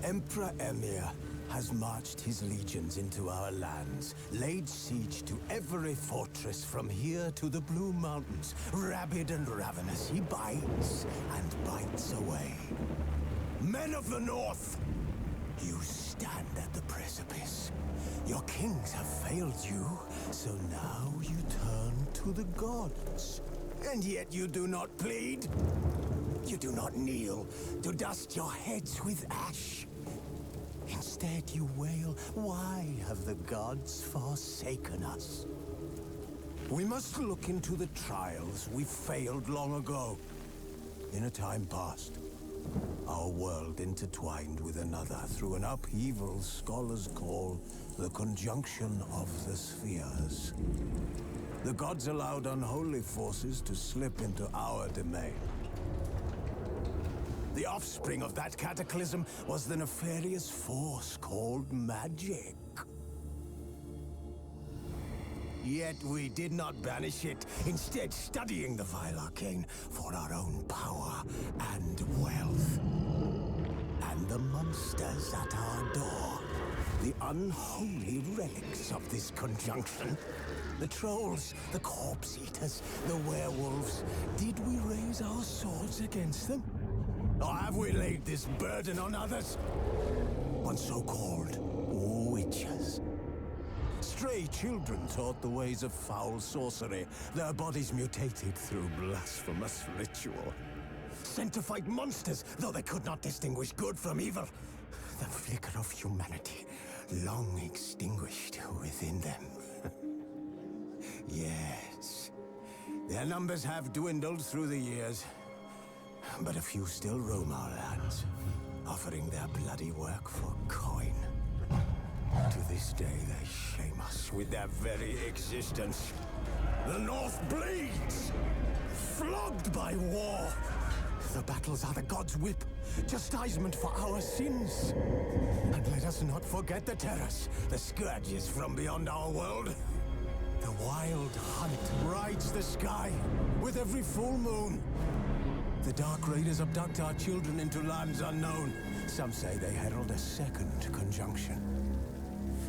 Emperor Emir has marched his legions into our lands, laid siege to every fortress from here to the Blue Mountains. Rabid and ravenous, he bites and bites away. Men of the North, you stand at the precipice. Your kings have failed you, so now you turn to the gods. And yet you do not plead. You do not kneel to dust your heads with ash. Instead you wail, why have the gods forsaken us? We must look into the trials we failed long ago. In a time past, our world intertwined with another through an upheaval scholars call the conjunction of the spheres. The gods allowed unholy forces to slip into our domain. The offspring of that cataclysm was the nefarious force called magic. Yet we did not banish it, instead studying the vile arcane for our own power and wealth. And the monsters at our door, the unholy relics of this conjunction. The trolls, the corpse eaters, the werewolves. Did we raise our swords against them? Or have we laid this burden on others? On so-called witches. Stray children taught the ways of foul sorcery, their bodies mutated through blasphemous ritual. Sent to fight monsters, though they could not distinguish good from evil. The flicker of humanity, long extinguished within them. Yes, their numbers have dwindled through the years. But a few still roam our lands, offering their bloody work for coin. To this day, they shame us with their very existence. The North bleeds, flogged by war. The battles are the gods' whip, chastisement for our sins. And let us not forget the terrors, the scourges from beyond our world. The wild hunt rides the sky with every full moon. The Dark Raiders abduct our children into lands unknown. Some say they herald a second conjunction.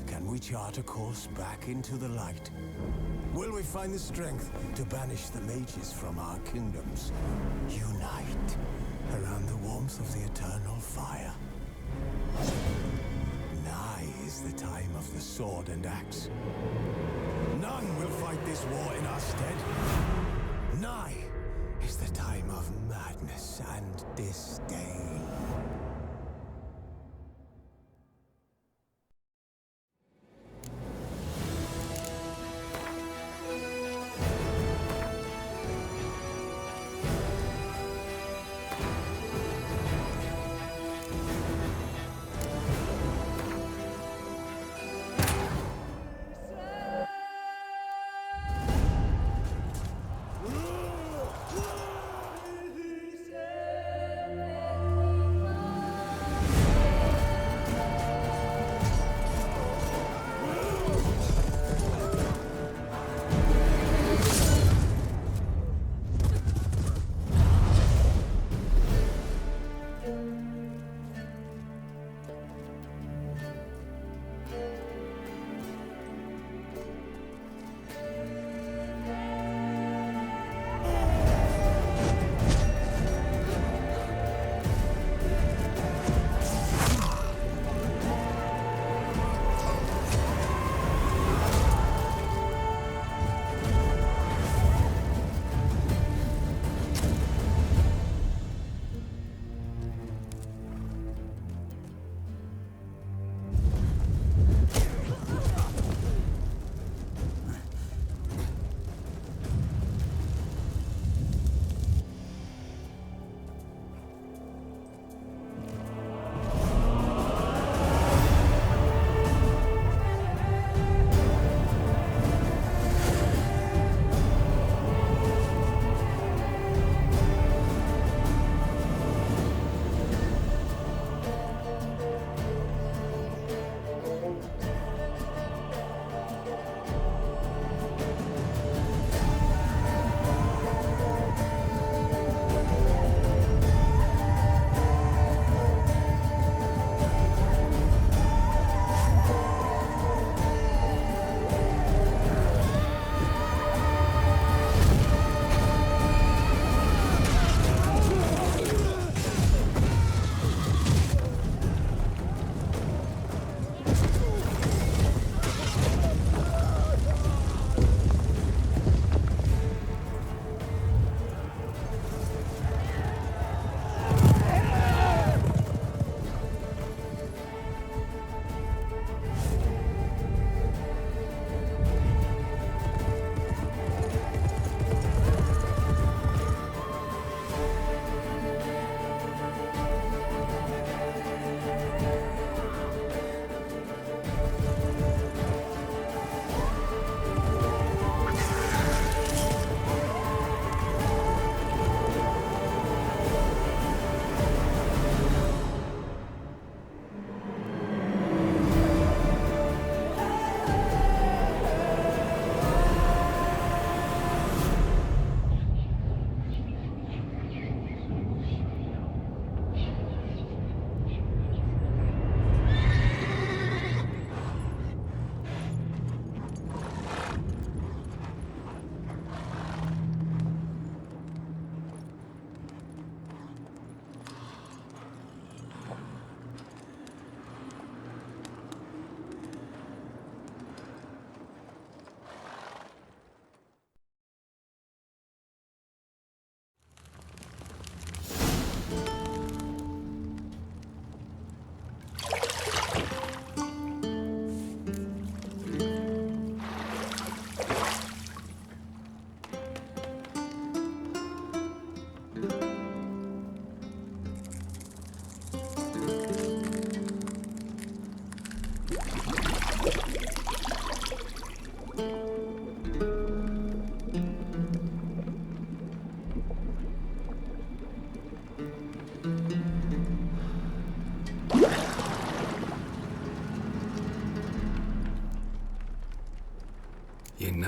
Can we chart a course back into the light? Will we find the strength to banish the mages from our kingdoms? Unite around the warmth of the eternal fire. Nigh is the time of the sword and axe. None will fight this war in our stead. Nigh is the time of madness and disdain.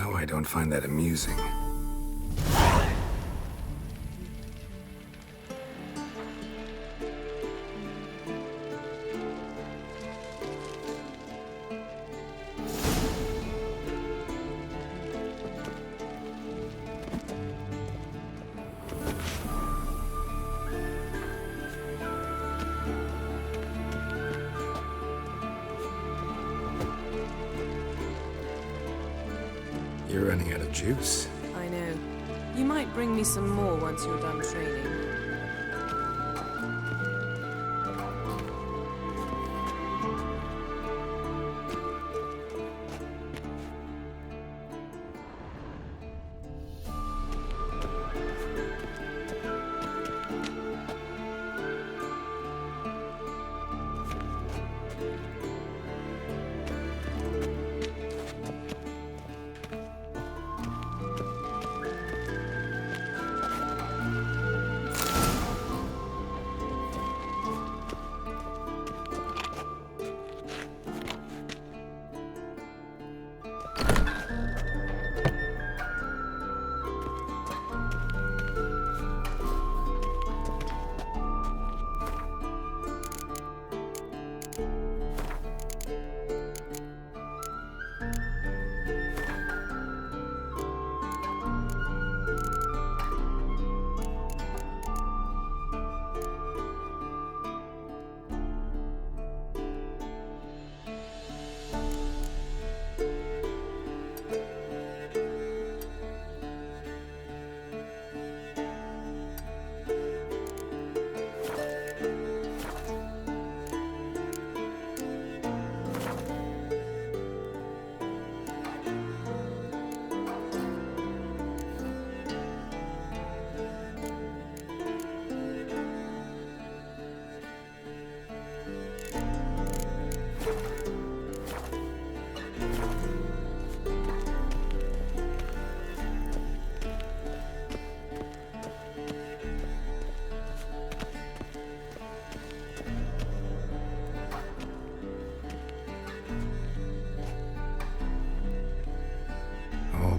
know I don't find that amusing. You're running out of juice. I know. You might bring me some more once you're done training.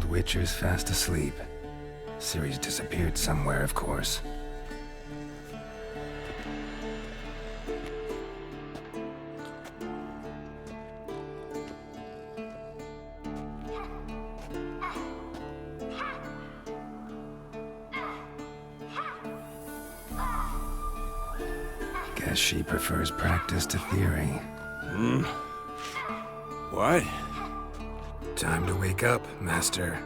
Witcher's fast asleep. Ciri's disappeared somewhere, of course. Guess she prefers practice to theory. What? Time to wake up, Master.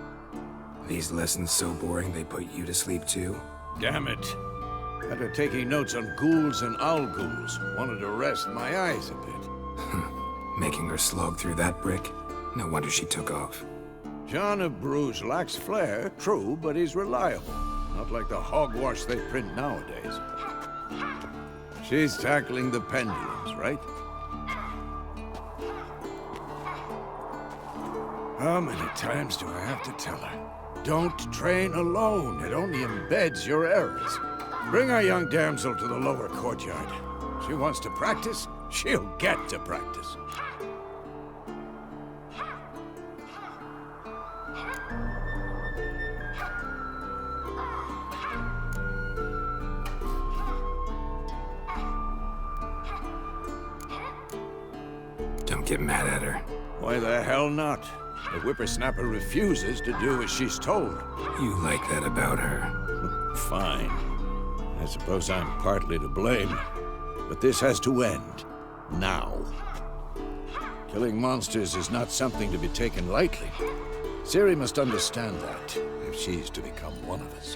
These lessons so boring they put you to sleep too? Damn it. After taking notes on ghouls and owl ghouls, wanted to rest my eyes a bit. Making her slog through that brick? No wonder she took off. John of Bruges lacks flair, true, but he's reliable. Not like the hogwash they print nowadays. She's tackling the pendulums, right? How many times do I have to tell her? Don't train alone. It only embeds your errors. Bring our young damsel to the lower courtyard. She wants to practice, she'll get to practice. Don't get mad at her. Why the hell not? The whippersnapper refuses to do as she's told. You like that about her? Fine. I suppose I'm partly to blame. But this has to end. Now. Killing monsters is not something to be taken lightly. Ciri must understand that, if she's to become one of us.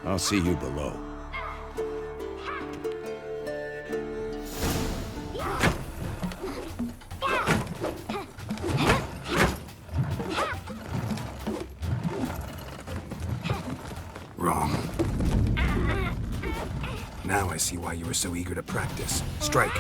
I'll see you below. Wrong. Now I see why you were so eager to practice. Strike.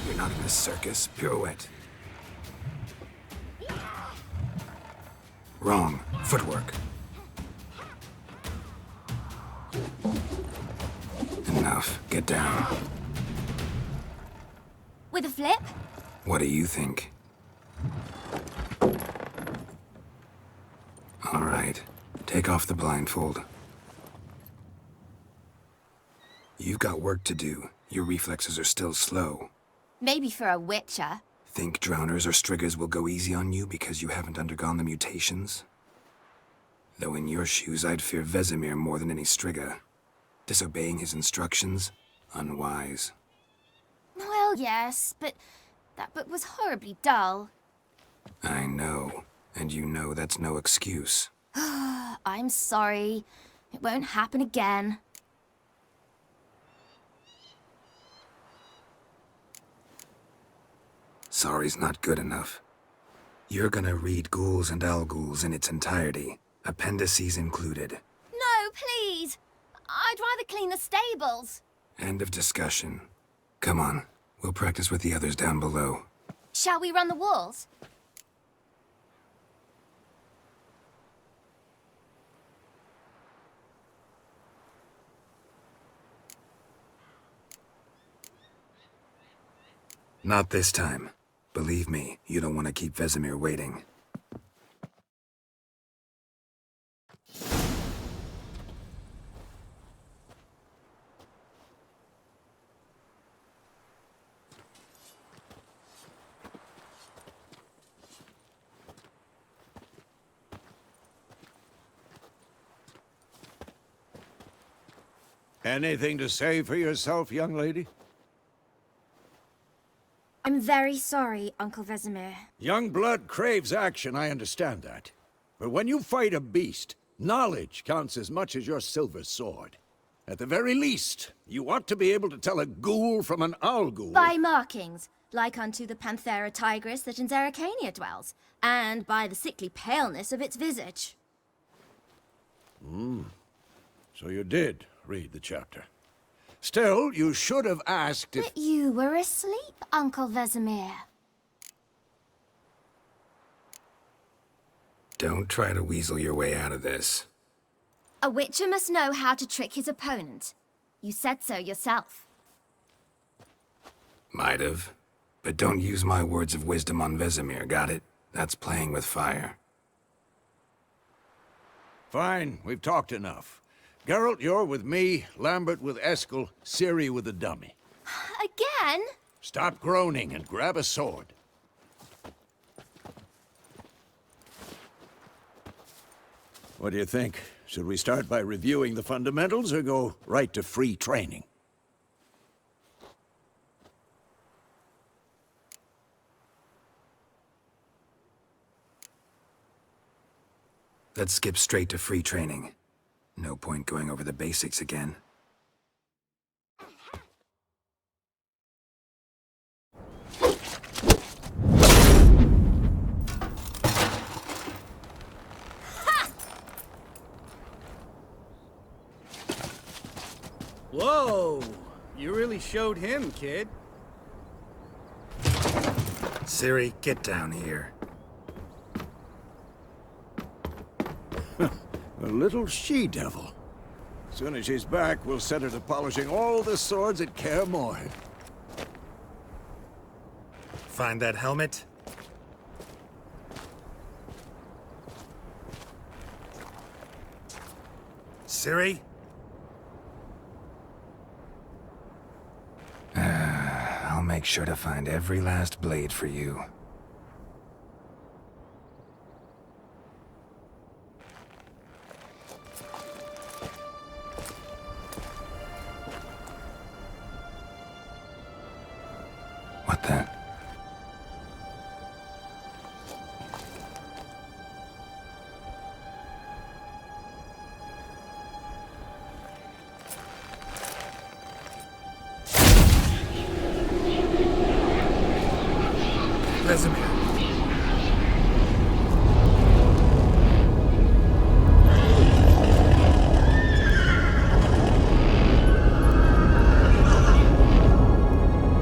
You're not in the circus. Pirouette. Wrong. Footwork. Enough. Get down. With a flip? What do you think? All right. Take off the blindfold. You've got work to do. Your reflexes are still slow. Maybe for a witcher. Think drowners or striggers will go easy on you because you haven't undergone the mutations? Though in your shoes, I'd fear Vesemir more than any strigger. Disobeying his instructions? Unwise. Well, yes, but that book was horribly dull. I know. And you know that's no excuse. I'm sorry. It won't happen again. Sorry's not good enough. You're gonna read Ghouls and Al-Ghouls in its entirety, appendices included. No, please! I'd rather clean the stables. End of discussion. Come on, we'll practice with the others down below. Shall we run the walls? Not this time. Believe me, you don't want to keep Vesemir waiting. Anything to say for yourself, young lady? I'm very sorry, Uncle Vesemir. Young blood craves action, I understand that. But when you fight a beast, knowledge counts as much as your silver sword. At the very least, you ought to be able to tell a ghoul from an owl-ghoul. By markings, like unto the Panthera tigris that in Zerrikania dwells, and by the sickly paleness of its visage. So you did read the chapter. Still, you should have asked if... But you were asleep, Uncle Vesemir. Don't try to weasel your way out of this. A witcher must know how to trick his opponent. You said so yourself. Might have. But don't use my words of wisdom on Vesemir, got it? That's playing with fire. Fine, we've talked enough. Geralt, you're with me, Lambert with Eskel, Ciri with the dummy. Again? Stop groaning and grab a sword. What do you think? Should we start by reviewing the fundamentals or go right to free training? Let's skip straight to free training. No point going over the basics again. Whoa! You really showed him, kid. Ciri, get down here. A little she-devil. As soon as she's back, we'll set her to polishing all the swords at Kaer Morhen. Find that helmet? Ciri? I'll make sure to find every last blade for you. What the? Vesemir.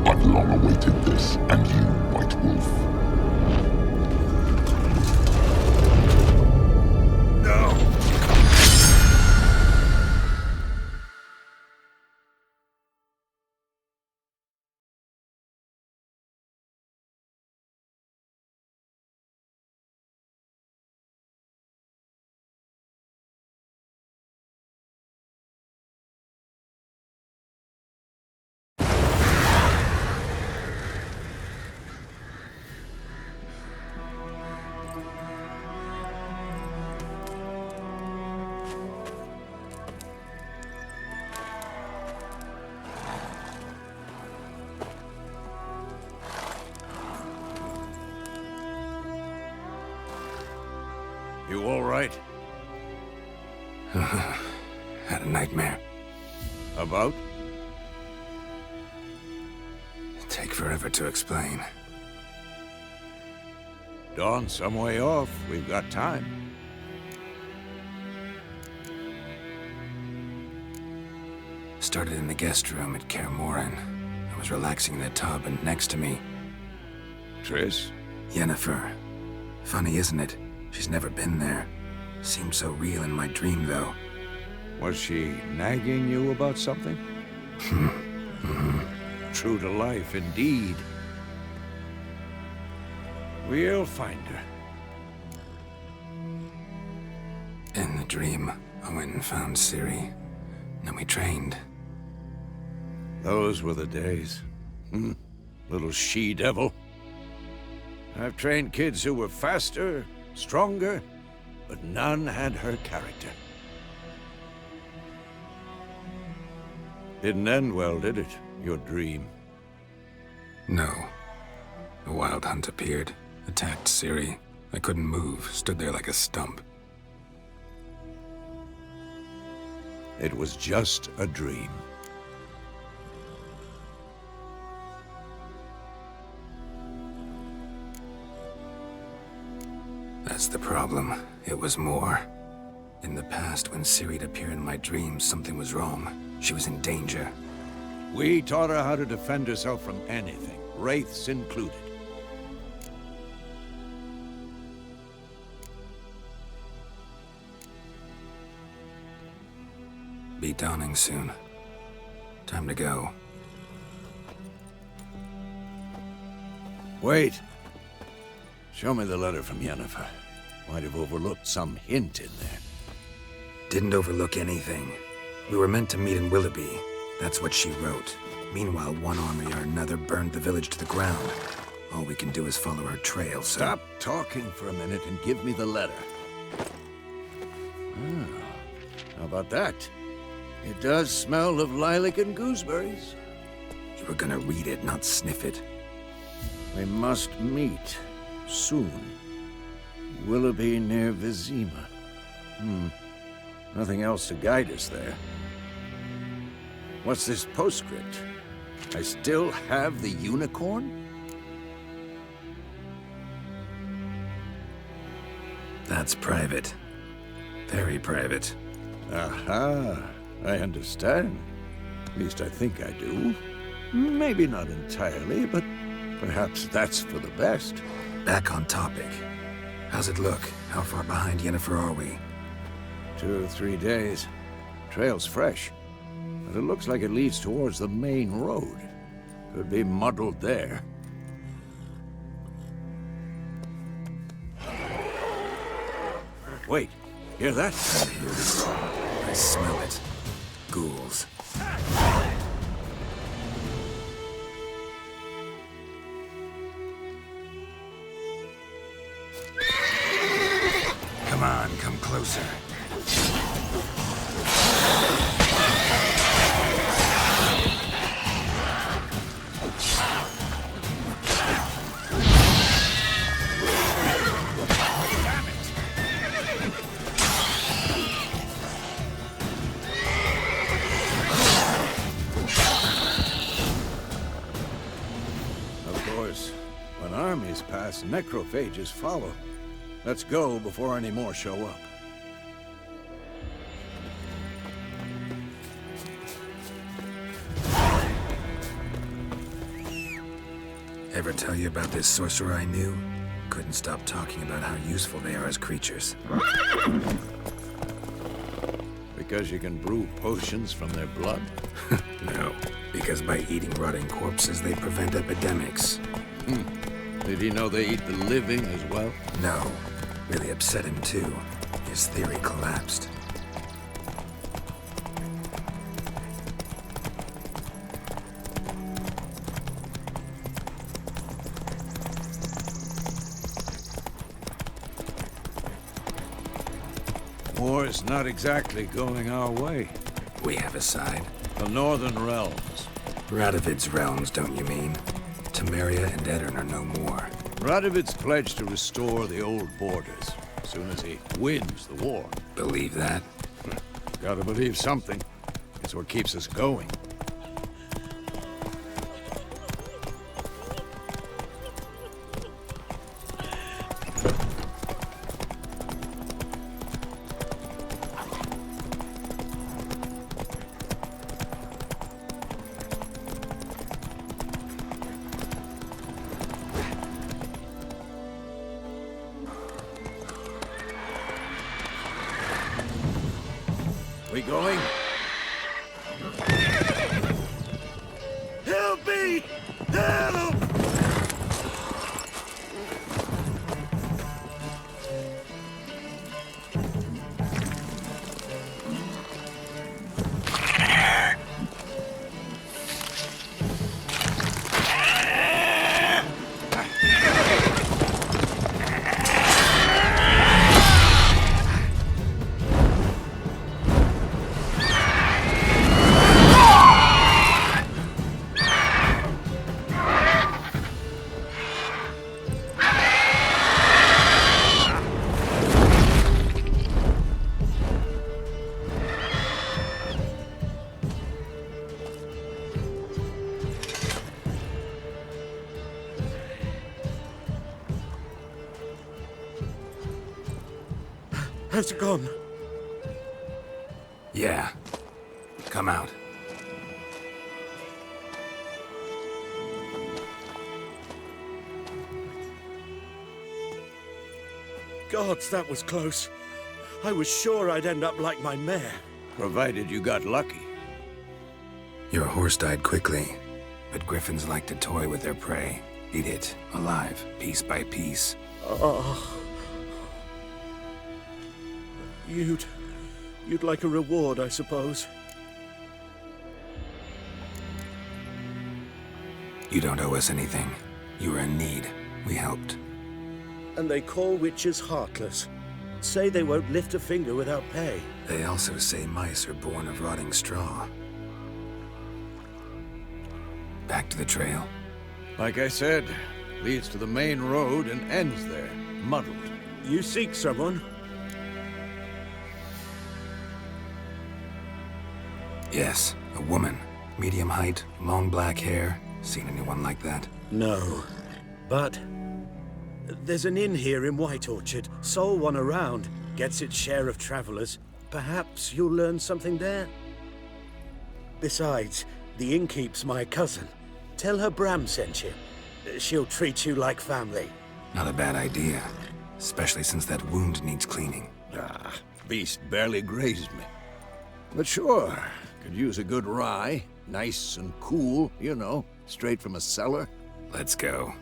I've long awaited this, and you right? Had a nightmare. About? Take forever to explain. Dawn's some way off. We've got time. Started in the guest room at Kaer Morhen. I was relaxing in a tub, and next to me, Triss? Yennefer. Funny, isn't it? She's never been there. Seemed so real in my dream, though. Was she nagging you about something? True to life, indeed. We'll find her. In the dream, I went and found Ciri. Then we trained. Those were the days. Little she-devil. I've trained kids who were faster, stronger, but none had her character. Didn't end well, did it? Your dream? No. A wild hunt appeared, attacked Ciri. I couldn't move, stood there like a stump. It was just a dream. That's the problem. It was more. In the past, when Ciri'd appear in my dreams, something was wrong. She was in danger. We taught her how to defend herself from anything, wraiths included. Be dawning soon. Time to go. Wait. Show me the letter from Yennefer. Might have overlooked some hint in there. Didn't overlook anything. We were meant to meet in Willoughby. That's what she wrote. Meanwhile, one army or another burned the village to the ground. All we can do is follow her trail, so... Stop talking for a minute and give me the letter. How about that? It does smell of lilac and gooseberries. You were gonna read it, not sniff it. We must meet. Soon. Willoughby near Vizima. Nothing else to guide us there. What's this postscript? I still have the unicorn? That's private. Very private. Aha, I understand. At least I think I do. Maybe not entirely, but perhaps that's for the best. Back on topic. How's it look? How far behind Yennefer are we? 2 or 3 days. Trail's fresh, but it looks like it leads towards the main road. Could be muddled there. Wait, hear that? I smell it. Ghouls. Come on, come closer. Of course, when armies pass, necrophages follow. Let's go before any more show up. Ever tell you about this sorcerer I knew? Couldn't stop talking about how useful they are as creatures. Because you can brew potions from their blood? No, because by eating rotting corpses, they prevent epidemics. Did he know they eat the living as well? No, really upset him too. His theory collapsed. War's not exactly going our way. We have a side. The Northern Realms. Radovid's realms, don't you mean? Temeria and Edirn are no more. Radovid's pledged to restore the old borders. as soon as he wins the war. Believe that? Gotta believe something. It's what keeps us going. We going? Help me! Help! Has it gone? Yeah. Come out. Gods, that was close. I was sure I'd end up like my mare. Provided you got lucky. Your horse died quickly, but griffins like to toy with their prey. Eat it, alive, piece by piece. Oh. You'd like a reward, I suppose. You don't owe us anything. You were in need. We helped. And they call witches heartless. Say they won't lift a finger without pay. They also say mice are born of rotting straw. Back to the trail. Like I said, leads to the main road and ends there, muddled. You seek someone? Yes, a woman. Medium height, long black hair. Seen anyone like that? No. But there's an inn here in White Orchard. Sole one around. Gets its share of travelers. Perhaps you'll learn something there? Besides, the innkeep's my cousin. Tell her Bram sent you. She'll treat you like family. Not a bad idea. Especially since that wound needs cleaning. Ah, beast barely grazed me. But sure, could use a good rye. Nice and cool, you know, straight from a cellar. Let's go.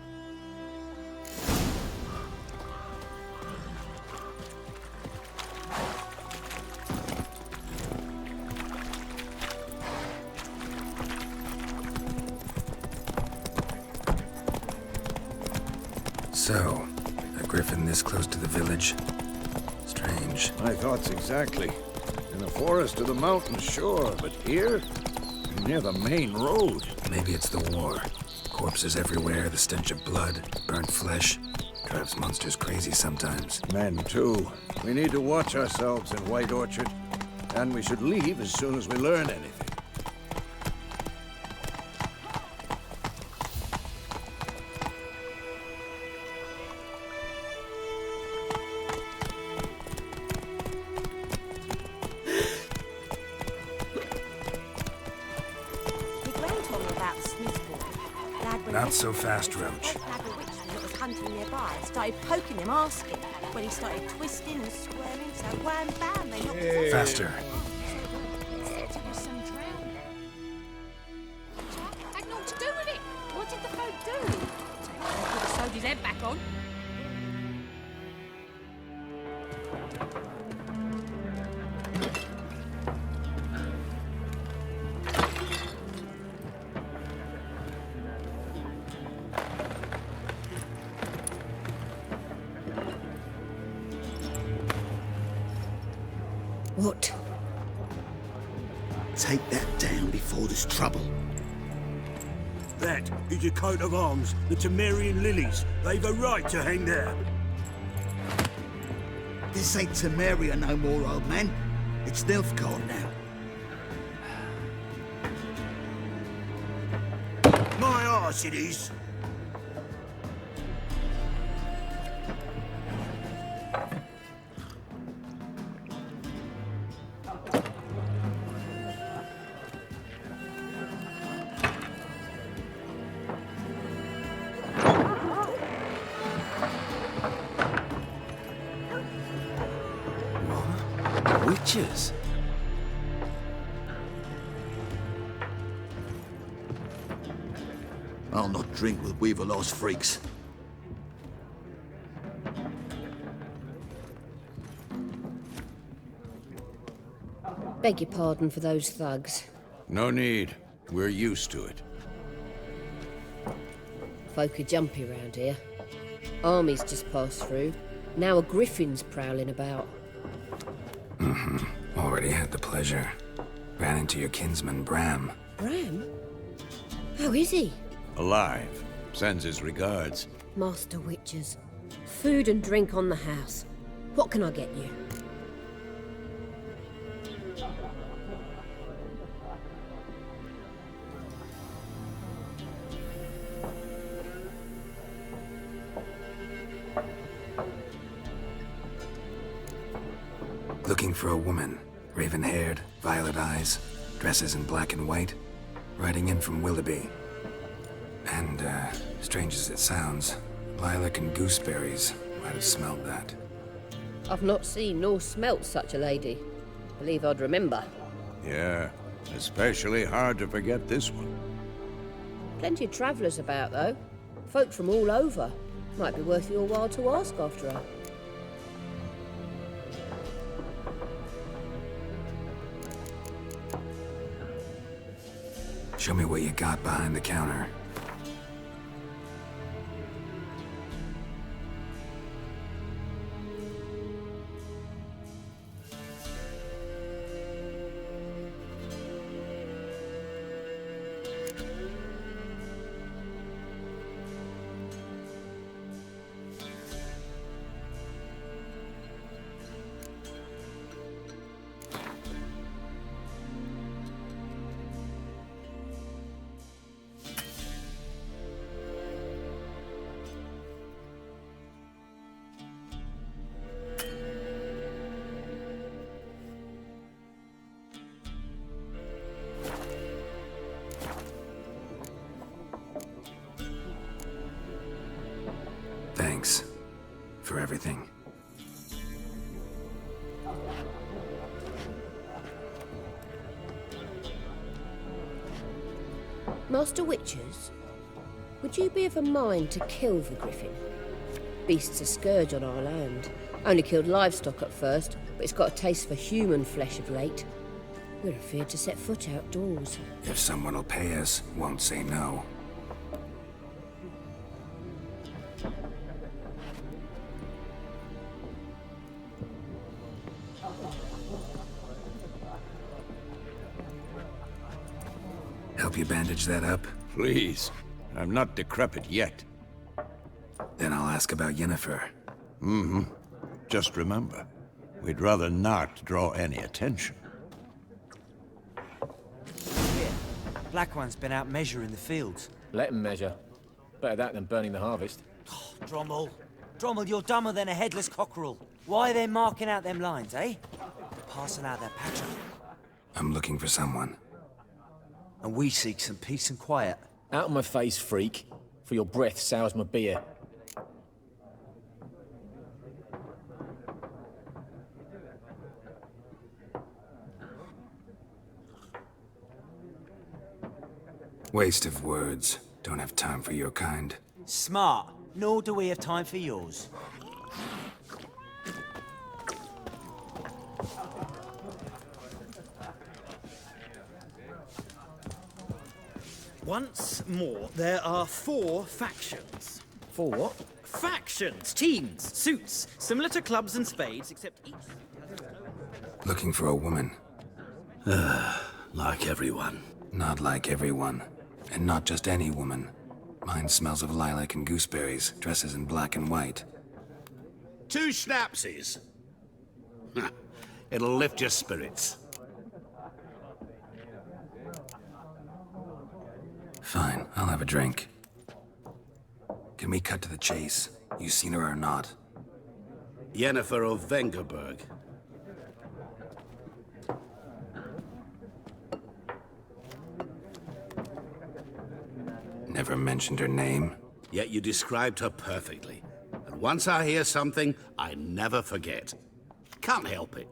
So, a griffin this close to the village? Strange. My thoughts exactly. In the forest or the mountains, sure, but here? Near the main road. Maybe it's the war. Corpses everywhere, the stench of blood, burnt flesh. Drives monsters crazy sometimes. Men, too. We need to watch ourselves in White Orchard. And we should leave as soon as we learn anything. Not so fast, Roach. Was hunting nearby, started poking him, asking. When he started twisting and squirming, so wham bam, they knocked him. Faster. Had naught to do with it. What did the folk do? Put the soldier's head back on. What? Take that down before there's trouble. That is a coat of arms, the Temerian lilies. They've a right to hang there. This ain't Temeria no more, old man. It's Nilfgaard now. My arse it is. Witches? I'll not drink with Weaverlaw's freaks. Beg your pardon for those thugs. No need. We're used to it. Folk are jumpy round here. Armies just passed through. Now a griffin's prowling about. Already had the pleasure. Ran into your kinsman, Bram. Bram? How is he? Alive. Sends his regards. Master Witches. Food and drink on the house. What can I get you? Looking for a woman. Raven-haired, violet eyes, dresses in black and white. Riding in from Willoughby. And, strange as it sounds, lilac and gooseberries might have smelled that. I've not seen nor smelt such a lady. Believe I'd remember. Yeah, especially hard to forget this one. Plenty of travellers about, though. Folk from all over. Might be worth your while to ask after her. Show me what you got behind the counter. Thanks for everything. Master Witches, would you be of a mind to kill the griffin? Beast's a scourge on our land. Only killed livestock at first, but it's got a taste for human flesh of late. We're afeard to set foot outdoors. If someone will pay us, won't say no. Help you bandage that up? Please. I'm not decrepit yet. Then I'll ask about Yennefer. Just remember, we'd rather not draw any attention. Here, Black One's been out measuring the fields. Let him measure. Better that than burning the harvest. Oh, Drommel. Drommel, you're dumber than a headless cockerel. Why are they marking out them lines, eh? Passing out their patch. I'm looking for someone. And we seek some peace and quiet. Out of my face, freak. For your breath sours my beer. Waste of words. Don't have time for your kind. Smart. Nor do we have time for yours. Once more, there are 4 factions. 4 what? Factions, teams, suits, similar to clubs and spades, except each... Looking for a woman. Like everyone. Not like everyone. And not just any woman. Mine smells of lilac and gooseberries, dresses in black and white. 2 schnapsies. It'll lift your spirits. Fine, I'll have a drink. Can we cut to the chase? You seen her or not? Yennefer of Vengerberg. Never mentioned her name. Yet you described her perfectly. And once I hear something, I never forget. Can't help it.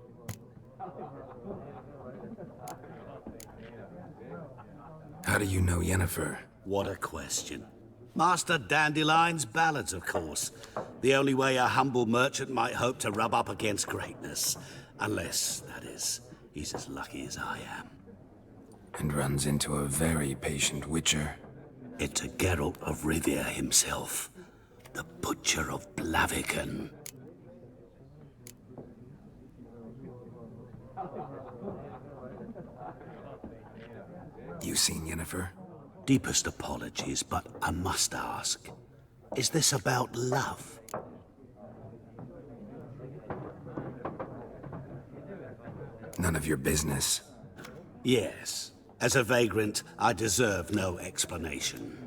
How do you know Yennefer? What a question. Master Dandelion's ballads, of course. The only way a humble merchant might hope to rub up against greatness. Unless, that is, he's as lucky as I am. And runs into a very patient witcher. It's a Geralt of Rivia himself. The Butcher of Blaviken. You seen Yennefer? Deepest apologies, but I must ask. Is this about love? None of your business. Yes. As a vagrant, I deserve no explanation.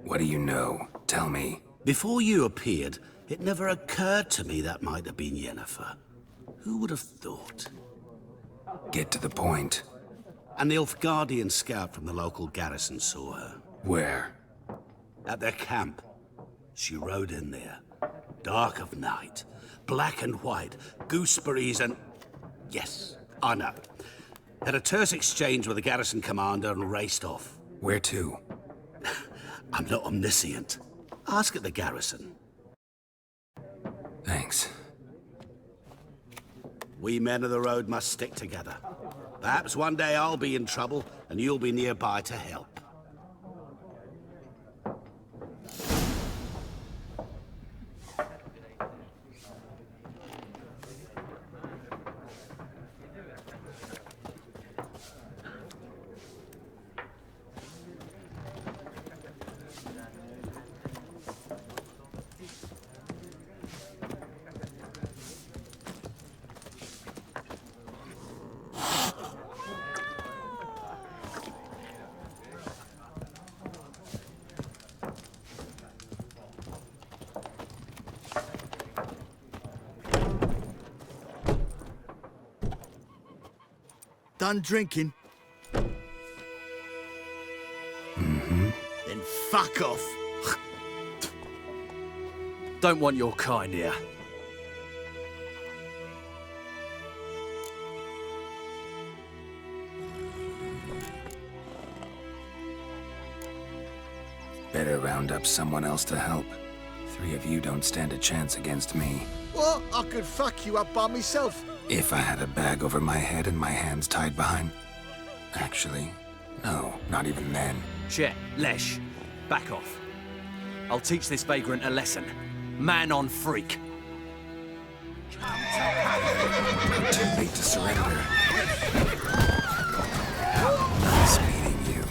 What do you know? Tell me. Before you appeared, it never occurred to me that might have been Yennefer. Who would have thought? Get to the point. An Nilfgaardian scout from the local garrison saw her. Where? At their camp. She rode in there. Dark of night. Black and white. Gooseberries and... Yes, I know. Had a terse exchange with the garrison commander and raced off. Where to? I'm not omniscient. Ask at the garrison. Thanks. We men of the road must stick together. Perhaps one day I'll be in trouble and you'll be nearby to help. Done drinking? Mm-hmm. Then fuck off. Don't want your kind here. Better round up someone else to help. 3 of you don't stand a chance against me. What? I could fuck you up by myself. If I had a bag over my head and my hands tied behind... Actually, no, not even then. Chet, Lesh, back off. I'll teach this vagrant a lesson. Man on freak. Too late to surrender. Nice meeting you.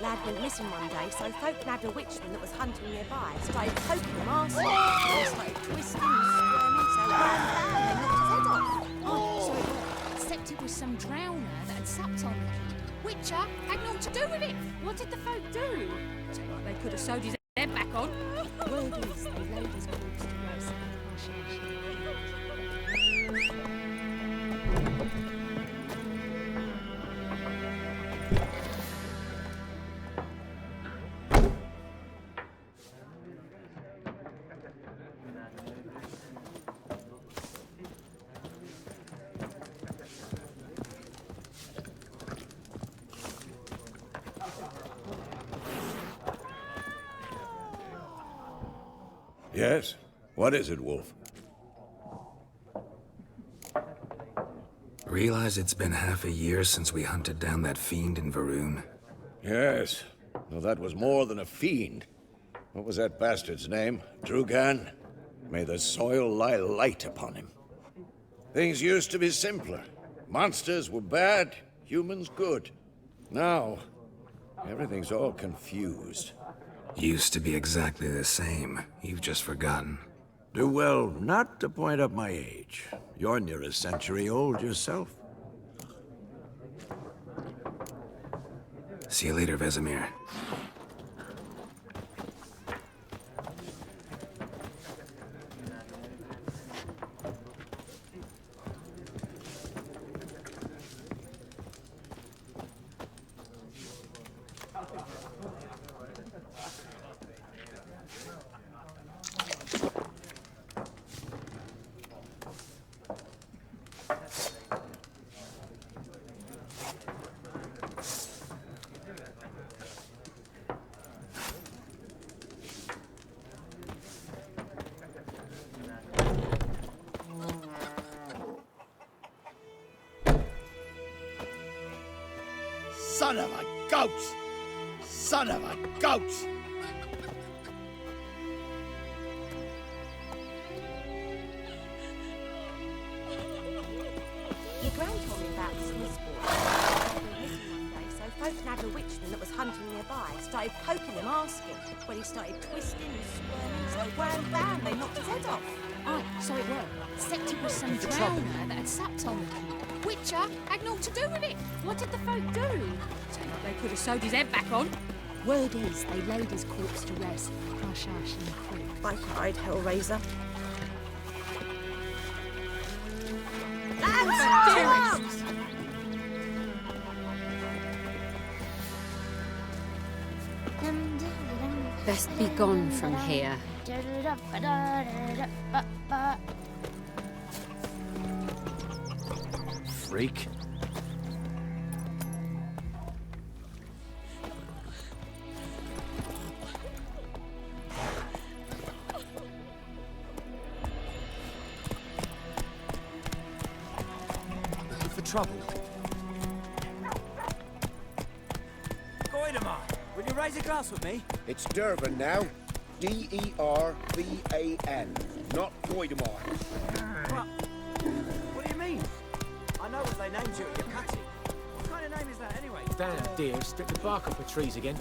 Lad went missing one day, so folk nabbed a witchman that was hunting nearby. Started poking him arsehole. They started twisting and squirming, so ran down and knocked his head off. Oh, so except it was some drowner that had supped on him. Witcher had naught to do with it. What did the folk do? Seemed like they could have sewed his head back on. Word is, they laid his corpse to rest. Yes? What is it, Wolf? Realize it's been half a year since we hunted down that fiend in Varun? Yes. Well, that was more than a fiend. What was that bastard's name? Drugan? May the soil lie light upon him. Things used to be simpler. Monsters were bad, humans good. Now, everything's all confused. Used to be exactly the same. You've just forgotten. Do well not to point up my age. You're near a century old yourself. See you later, Vesemir. Son of a goat! Son of a goat! Your gran told me about this sport. One day, so folk nabbed a witchman that was hunting nearby. Started poking him, asking. When he started twisting and squirming, so wham bam, they knocked his head off. Oh, so it were. Except it was some drowner that had supped on them. Witcher had naught to do with it. What did the folk do? Sound like they could have sewed his head back on. Word is, they laid his corpse to rest. Hush, hush in the creek. I cried, Hellraiser. Lads! Best be gone from here. Freak. Looking for trouble. Goidemar, will you raise a glass with me? It's Dervan now. D-E-R-V-A-N, not Voidemar. What do you mean? I know what they named you at your cutting. What kind of name is that anyway? Damn deer, stripped the bark off the trees again.